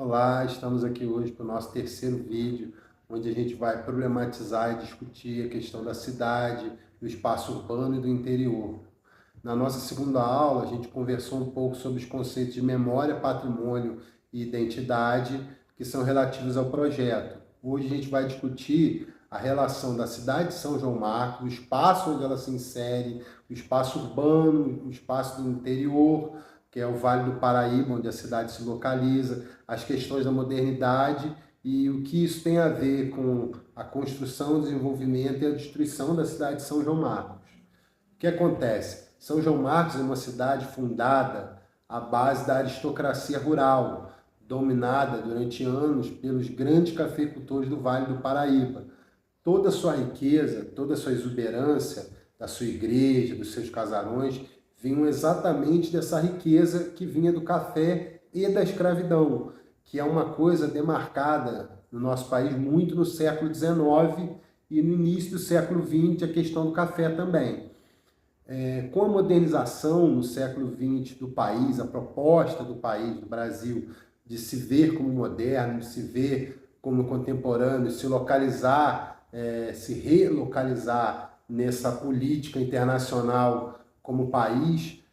Olá, estamos aqui hoje para o nosso terceiro vídeo, onde a gente vai problematizar e discutir a questão da cidade, do espaço urbano e do interior. Na nossa segunda aula, a gente conversou um pouco sobre os conceitos de memória, patrimônio e identidade, que são relativos ao projeto. Hoje a gente vai discutir a relação da cidade de São João Marcos, o espaço onde ela se insere, o espaço urbano, o espaço do interior, que é o Vale do Paraíba, onde a cidade se localiza, as questões da modernidade e o que isso tem a ver com a construção, o desenvolvimento e a destruição da cidade de São João Marcos. O que acontece? São João Marcos é uma cidade fundada à base da aristocracia rural, dominada durante anos pelos grandes cafeicultores do Vale do Paraíba. Toda a sua riqueza, toda a sua exuberância, da sua igreja, dos seus casarões, vinham exatamente dessa riqueza que vinha do café e da escravidão, que é uma coisa demarcada no nosso país muito no século XIX e no início do século XX, a questão do café também. Com a modernização no século XX do país, a proposta do país, do Brasil, de se ver como moderno, de se ver como contemporâneo, se localizar, se relocalizar nessa política internacional como país,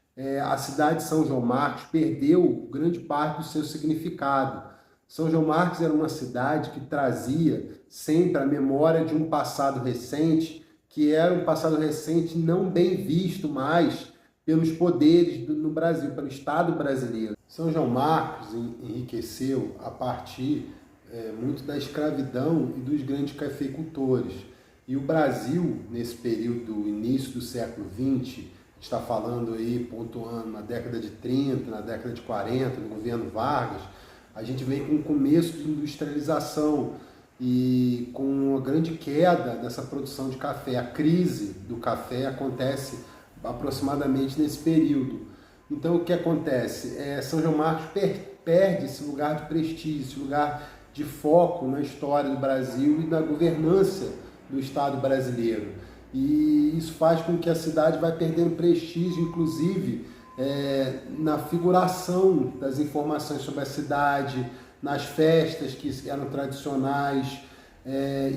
a cidade de São João Marcos perdeu grande parte do seu significado. São João Marcos era uma cidade que trazia sempre a memória de um passado recente, que era um passado recente não bem visto mais pelos poderes no Brasil, pelo Estado brasileiro. São João Marcos enriqueceu a partir muito da escravidão e dos grandes cafeicultores. E o Brasil, nesse período, início do século XX, está falando aí, pontuando na década de 30, na década de 40, no governo Vargas, a gente vem com o começo de industrialização e com uma grande queda dessa produção de café. A crise do café acontece aproximadamente nesse período. Então, o que acontece? São João Marcos perde esse lugar de prestígio, esse lugar de foco na história do Brasil e na governança do Estado brasileiro. E isso faz com que a cidade vai perdendo prestígio, inclusive na figuração das informações sobre a cidade, nas festas que eram tradicionais,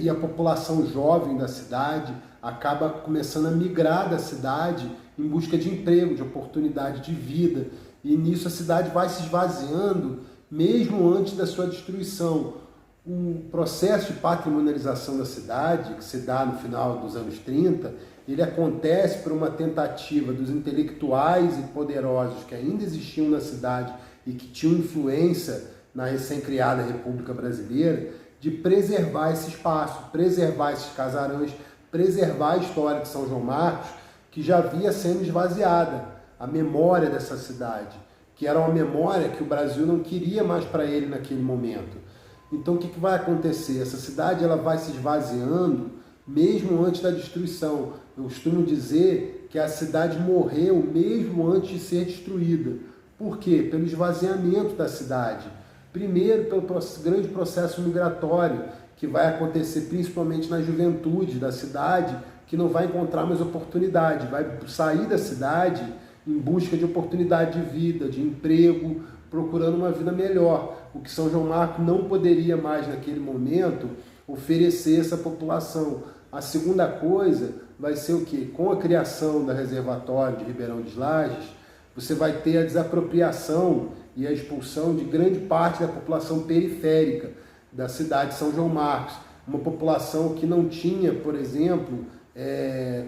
e a população jovem da cidade acaba começando a migrar da cidade em busca de emprego, de oportunidade de vida. E nisso a cidade vai se esvaziando, mesmo antes da sua destruição. O processo de patrimonialização da cidade, que se dá no final dos anos 30, ele acontece por uma tentativa dos intelectuais e poderosos que ainda existiam na cidade e que tinham influência na recém-criada República Brasileira, de preservar esse espaço, preservar esses casarões, preservar a história de São João Marcos, que já havia sendo esvaziada, a memória dessa cidade, que era uma memória que o Brasil não queria mais para ele naquele momento. Então o que vai acontecer? Essa cidade ela vai se esvaziando mesmo antes da destruição. Eu costumo dizer que a cidade morreu mesmo antes de ser destruída. Por quê? Pelo esvaziamento da cidade. Primeiro, pelo grande processo migratório, que vai acontecer principalmente na juventude da cidade, que não vai encontrar mais oportunidade, vai sair da cidade em busca de oportunidade de vida, de emprego, procurando uma vida melhor, o que São João Marcos não poderia mais naquele momento oferecer essa população. A segunda coisa vai ser o quê? Com a criação da reservatório de Ribeirão das Lajes, você vai ter a desapropriação e a expulsão de grande parte da população periférica da cidade de São João Marcos, uma população que não tinha, por exemplo,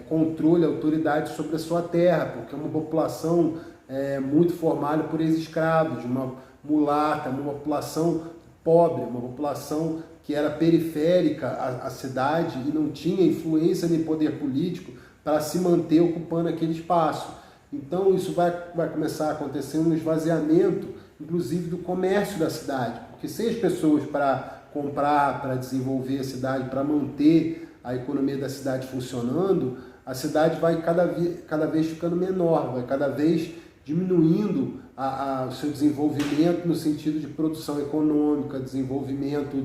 controle, autoridade sobre a sua terra, porque é uma população muito formada por ex-escravos, uma mulata, uma população pobre, uma população que era periférica à cidade e não tinha influência nem poder político para se manter ocupando aquele espaço. Então isso vai começar a acontecer um esvaziamento, inclusive do comércio da cidade, porque sem as pessoas para comprar, para desenvolver a cidade, para manter a economia da cidade funcionando, a cidade vai cada vez ficando menor, vai cada vez diminuindo o seu desenvolvimento no sentido de produção econômica, desenvolvimento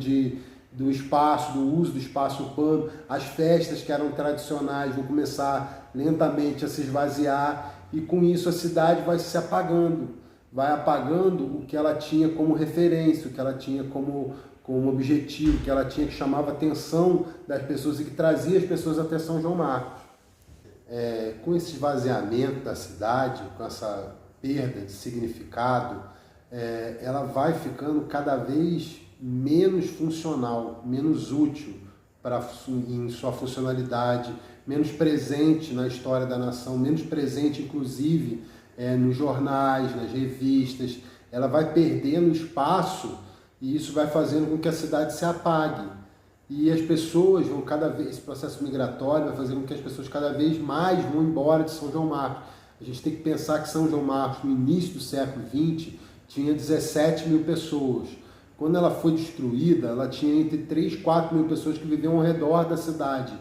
do espaço, do uso do espaço urbano. As festas que eram tradicionais vão começar lentamente a se esvaziar e com isso a cidade vai se apagando, vai apagando o que ela tinha como referência, o que ela tinha como objetivo, que ela tinha, que chamava a atenção das pessoas e que trazia as pessoas até São João Marcos. Com esse esvaziamento da cidade, com essa perda de significado, ela vai ficando cada vez menos funcional, menos útil em sua funcionalidade, menos presente na história da nação, menos presente, inclusive, nos jornais, nas revistas. Ela vai perdendo espaço e isso vai fazendo com que a cidade se apague. E as pessoas vão cada vez, esse processo migratório vai fazendo com que as pessoas cada vez mais vão embora de São João Marcos. A gente tem que pensar que São João Marcos, no início do século XX, tinha 17 mil pessoas. Quando ela foi destruída, ela tinha entre 3 e 4 mil pessoas que viviam ao redor da cidade.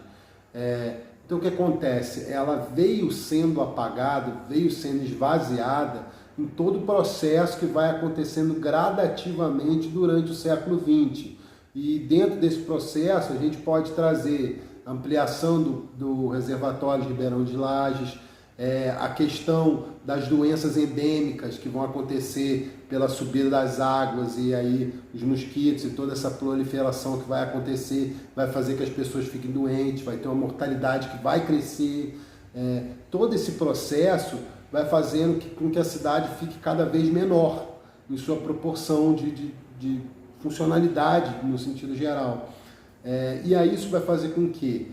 Então o que acontece? Ela veio sendo apagada, veio sendo esvaziada em todo o processo que vai acontecendo gradativamente durante o século XX. E dentro desse processo a gente pode trazer ampliação do reservatório de Ribeirão de Lages, a questão das doenças endêmicas que vão acontecer pela subida das águas e aí os mosquitos e toda essa proliferação que vai acontecer vai fazer que as pessoas fiquem doentes, vai ter uma mortalidade que vai crescer. Todo esse processo vai fazendo com que a cidade fique cada vez menor em sua proporção de funcionalidade no sentido geral. E aí isso vai fazer com que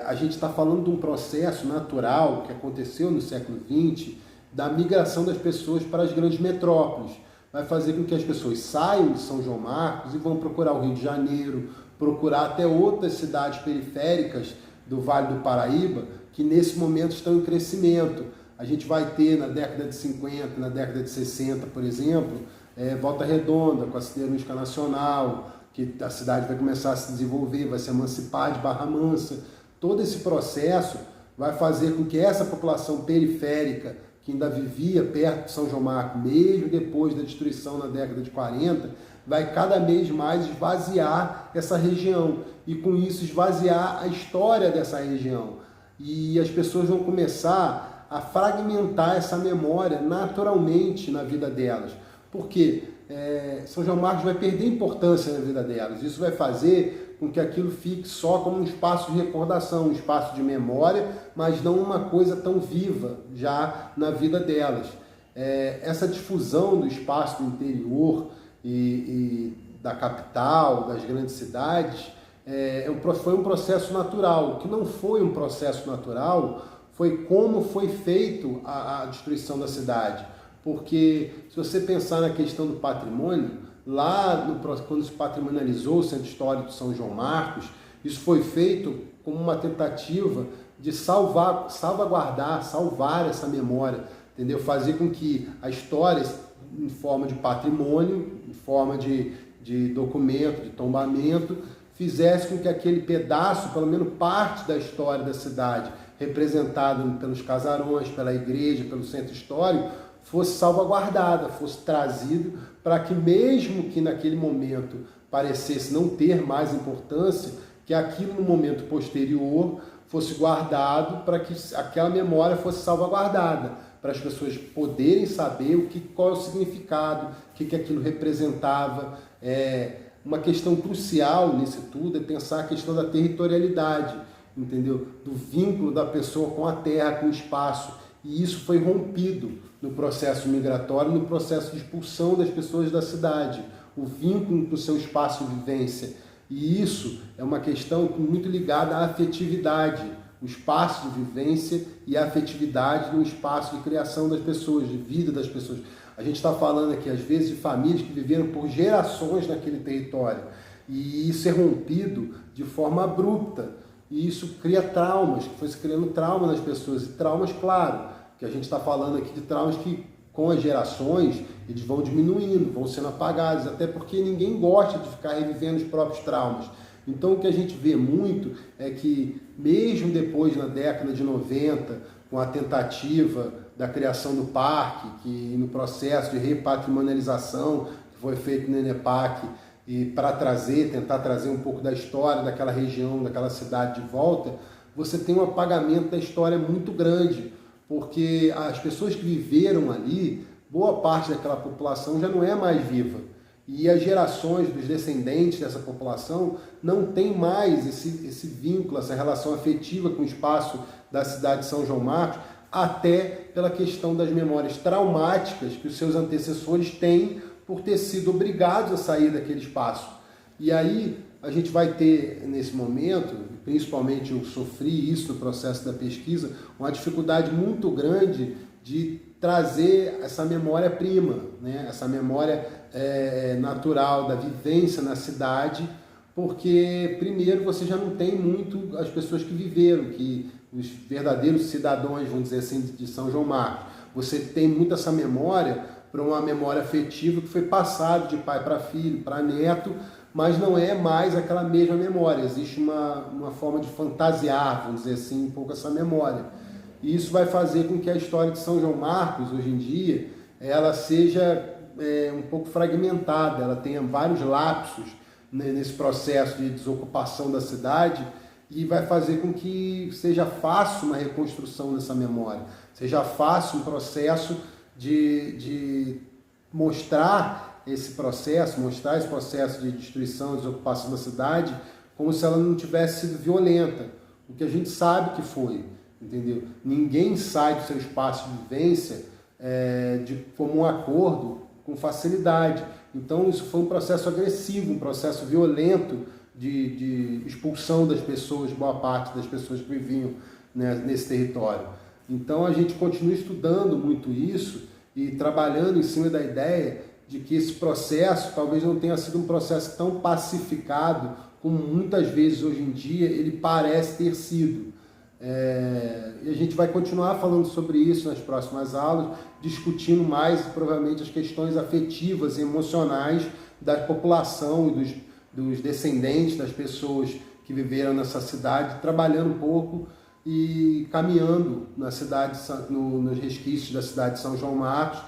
a gente está falando de um processo natural que aconteceu no século XX, da migração das pessoas para as grandes metrópoles. Vai fazer com que as pessoas saiam de São João Marcos e vão procurar o Rio de Janeiro, procurar até outras cidades periféricas do Vale do Paraíba, que nesse momento estão em crescimento. A gente vai ter na década de 50, na década de 60, por exemplo, Volta Redonda, com a Siderúrgica Nacional, que a cidade vai começar a se desenvolver, vai se emancipar de Barra Mansa. Todo esse processo vai fazer com que essa população periférica, que ainda vivia perto de São João Marcos, mesmo depois da destruição na década de 40, vai cada vez mais esvaziar essa região e com isso esvaziar a história dessa região. E as pessoas vão começar a fragmentar essa memória naturalmente na vida delas. Por quê? São João Marcos vai perder importância na vida delas. Isso vai fazer com que aquilo fique só como um espaço de recordação, um espaço de memória, mas não uma coisa tão viva já na vida delas. Essa difusão do espaço do interior e da capital, das grandes cidades, foi um processo natural. O que não foi um processo natural foi como foi feito a destruição da cidade. Porque se você pensar na questão do patrimônio, quando se patrimonializou o Centro Histórico de São João Marcos, isso foi feito como uma tentativa de salvar essa memória, entendeu? Fazer com que a história, em forma de patrimônio, em forma de documento, de tombamento, fizesse com que aquele pedaço, pelo menos parte da história da cidade, representado pelos casarões, pela igreja, pelo centro histórico, fosse salvaguardada, fosse trazido para que, mesmo que naquele momento parecesse não ter mais importância, que aquilo no momento posterior fosse guardado para que aquela memória fosse salvaguardada, para as pessoas poderem saber qual é o significado, o que aquilo representava. Uma questão crucial nisso tudo é pensar a questão da territorialidade, entendeu? Do vínculo da pessoa com a terra, com o espaço. E isso foi rompido no processo migratório, no processo de expulsão das pessoas da cidade, o vínculo com o seu espaço de vivência. E isso é uma questão muito ligada à afetividade, o espaço de vivência e a afetividade no espaço de criação das pessoas, de vida das pessoas. A gente está falando aqui, às vezes, de famílias que viveram por gerações naquele território. E isso é rompido de forma abrupta. E isso cria traumas, que foi se criando trauma nas pessoas. E traumas, claro, que a gente está falando aqui de traumas que, com as gerações, eles vão diminuindo, vão sendo apagados, até porque ninguém gosta de ficar revivendo os próprios traumas. Então, o que a gente vê muito é que, mesmo depois, na década de 90, com a tentativa da criação do parque, que no processo de repatrimonialização que foi feito no ENEPAC, e para tentar trazer um pouco da história daquela região, daquela cidade de volta, você tem um apagamento da história muito grande, porque as pessoas que viveram ali boa parte daquela população já não é mais viva. E as gerações dos descendentes dessa população não tem mais esse vínculo, essa relação afetiva com o espaço da cidade de São João Marcos, até pela questão das memórias traumáticas que os seus antecessores têm por ter sido obrigados a sair daquele espaço. E aí a gente vai ter, nesse momento, principalmente eu sofri isso no processo da pesquisa, uma dificuldade muito grande de trazer essa memória-prima, né? Essa memória natural da vivência na cidade, porque, primeiro, você já não tem muito as pessoas que viveram, que os verdadeiros cidadãos, vamos dizer assim, de São João Marcos. Você tem muito essa memória para uma memória afetiva que foi passada de pai para filho, para neto, mas não é mais aquela mesma memória. Existe uma forma de fantasiar, vamos dizer assim, um pouco essa memória. E isso vai fazer com que a história de São João Marcos, hoje em dia, ela seja um pouco fragmentada, ela tenha vários lapsos, né, nesse processo de desocupação da cidade, e vai fazer com que seja fácil uma reconstrução dessa memória, seja fácil um processo de mostrar esse processo de destruição, desocupação da cidade, como se ela não tivesse sido violenta, o que a gente sabe que foi, entendeu? Ninguém sai do seu espaço de vivência de comum acordo com facilidade. Então isso foi um processo agressivo, um processo violento de expulsão das pessoas, boa parte das pessoas que viviam, né, nesse território. Então a gente continua estudando muito isso e trabalhando em cima da ideia de que esse processo talvez não tenha sido um processo tão pacificado como muitas vezes hoje em dia ele parece ter sido. E a gente vai continuar falando sobre isso nas próximas aulas, discutindo mais provavelmente as questões afetivas e emocionais da população e dos descendentes das pessoas que viveram nessa cidade, trabalhando um pouco e caminhando na cidade, nos resquícios da cidade de São João Marcos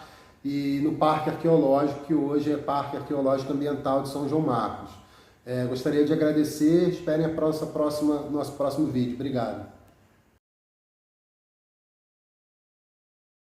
e no Parque Arqueológico, que hoje é Parque Arqueológico Ambiental de São João Marcos. Gostaria de agradecer, esperem nosso próximo vídeo. Obrigado.